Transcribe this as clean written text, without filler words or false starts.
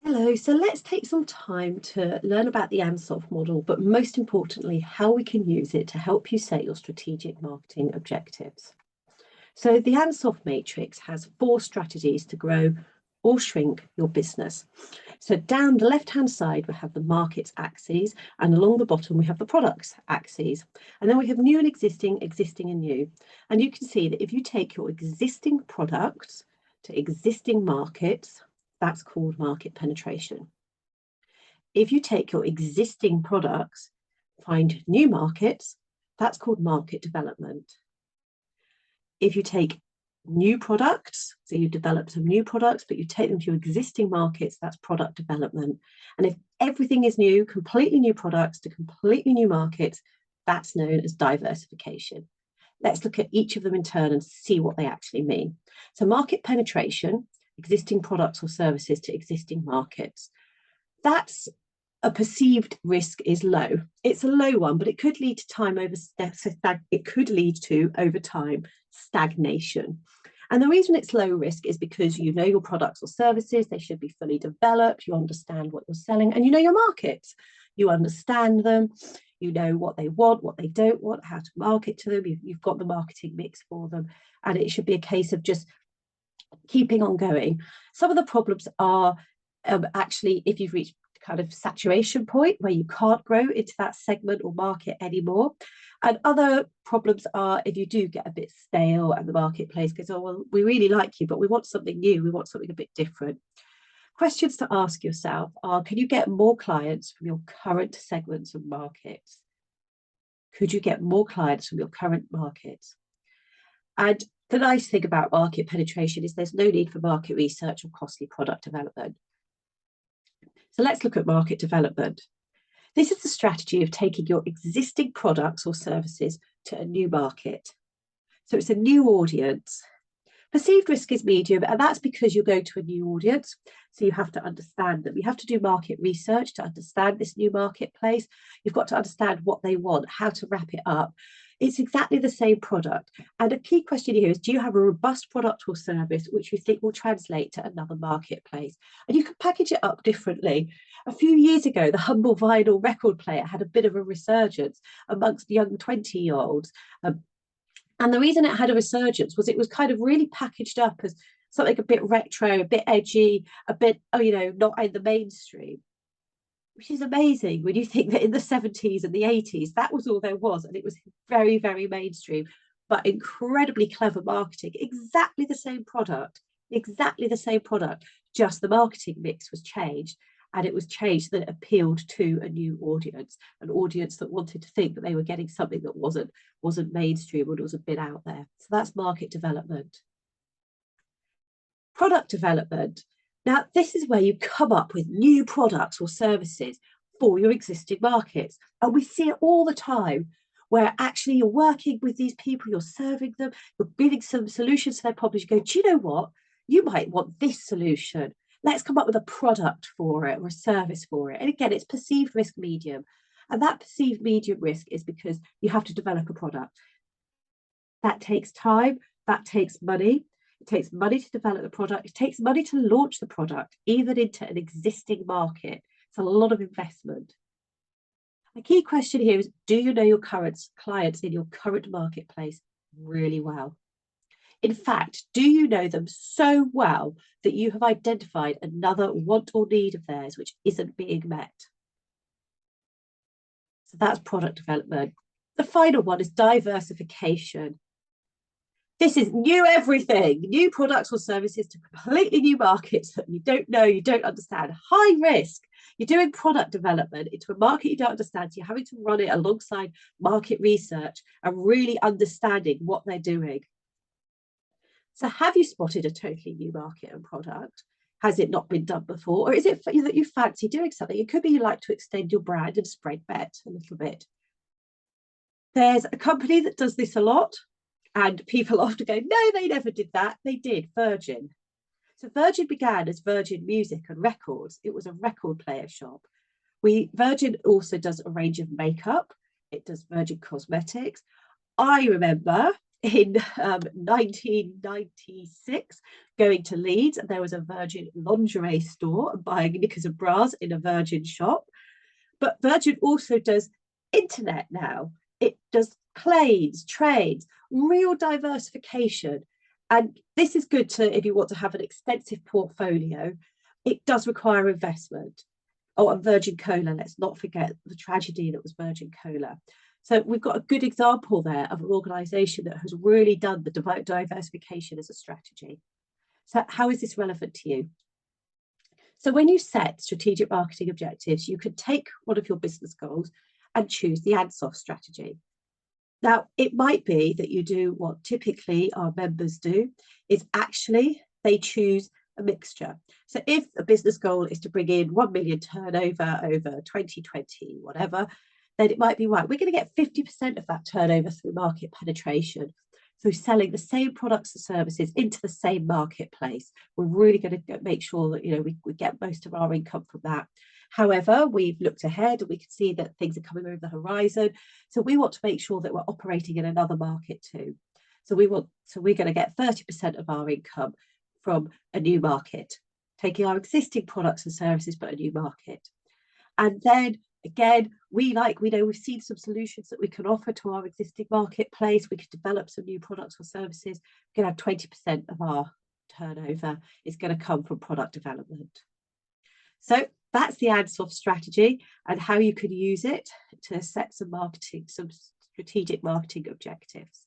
Hello, so let's take some time to learn about the Ansoff model, but most importantly, how we can use it to help you set your strategic marketing objectives. So the Ansoff matrix has 4 strategies to grow or shrink your business. So down the left-hand side, we have the markets axes, and along the bottom, we have the products axes. And then we have new and existing, existing and new. And you can see that if you take your existing products to existing markets, that's called market penetration. If you take your existing products, find new markets, that's called market development. If you take new products, so you develop some new products, but you take them to your existing markets, that's product development. And if everything is new, completely new products to completely new markets, that's known as diversification. Let's look at each of them in turn and see what they actually mean. So market penetration, existing products or services to existing markets. That's a perceived risk is low. It's a low one, but it could lead to over time stagnation. And the reason it's low risk is because you know your products or services, they should be fully developed, you understand what you're selling, and you know your markets. You understand them, you know what they want, what they don't want, how to market to them, you've got the marketing mix for them, and it should be a case of just keeping on going. Some of the problems are actually if you've reached kind of saturation point where you can't grow into that segment or market anymore. And other problems are if you do get a bit stale and the marketplace goes, oh, well, we really like you, but we want something new. We want something a bit different. Questions to ask yourself are, can you get more clients from your current segments of markets? Could you get more clients from your current markets? And the nice thing about market penetration is there's no need for market research or costly product development. So let's look at market development. This is the strategy of taking your existing products or services to a new market. So it's a new audience. Perceived risk is medium, and that's because you're going to a new audience. So you have to understand them. You have to do market research to understand this new marketplace. You've got to understand what they want, how to wrap it up. It's exactly the same product. And a key question here is, do you have a robust product or service which you think will translate to another marketplace? And you can package it up differently. A few years ago, the humble vinyl record player had a bit of a resurgence amongst young 20-year-olds. And the reason it had a resurgence was it was kind of really packaged up as something a bit retro, a bit edgy, a bit, not in the mainstream. Which is amazing when you think that in the 70s and the 80s, that was all there was. And it was very, very mainstream, but incredibly clever marketing. Exactly the same product, just the marketing mix was changed. And it was changed that appealed to a new audience, an audience that wanted to think that they were getting something that wasn't mainstream or was a bit out there. So that's market development. Product development. Now, this is where you come up with new products or services for your existing markets. And we see it all the time where actually you're working with these people, you're serving them, you're giving some solutions to their problems. You go, do you know what? You might want this solution. Let's come up with a product for it or a service for it. And again, it's perceived risk medium. And that perceived medium risk is because you have to develop a product. That takes time, that takes money. It takes money to develop the product. It takes money to launch the product, even into an existing market. It's a lot of investment. The key question here is, do you know your current clients in your current marketplace really well? In fact, do you know them so well that you have identified another want or need of theirs which isn't being met? So that's product development. The final one is diversification. This is new everything, new products or services to completely new markets that you don't know, you don't understand. High risk. You're doing product development into a market you don't understand. So you're having to run it alongside market research and really understanding what they're doing. So have you spotted a totally new market and product? Has it not been done before? Or is it that you fancy doing something? It could be you like to extend your brand and spread bet a little bit. There's a company that does this a lot. And people often go, no, they never did that. They did, Virgin. So Virgin began as Virgin Music and Records. It was a record player shop. Virgin also does a range of makeup. It does Virgin Cosmetics. I remember in 1996 going to Leeds, and there was a Virgin lingerie store and buying knickers and bras in a Virgin shop. But Virgin also does internet now. It does planes, trains, real diversification. And this is good to if you want to have an extensive portfolio. It does require investment. Oh, and Virgin Cola, let's not forget the tragedy that was Virgin Cola. So we've got a good example there of an organisation that has really done the diversification as a strategy. So how is this relevant to you? So when you set strategic marketing objectives, you could take one of your business goals and choose the Ansoff strategy. Now, it might be that you do what typically our members do, is actually they choose a mixture. So if a business goal is to bring in 1 million turnover over 2020, whatever, then it might be, right, we're going to get 50% of that turnover through market penetration, through selling the same products and services into the same marketplace. We're really going to make sure that, we get most of our income from that. However, we've looked ahead and we can see that things are coming over the horizon. So we want to make sure that we're operating in another market too. So we're going to get 30% of our income from a new market, taking our existing products and services, but a new market. And then again, we've seen some solutions that we can offer to our existing marketplace. We could develop some new products or services. We're going to have 20% of our turnover is going to come from product development. So that's the Ansoff strategy and how you could use it to set some strategic marketing objectives.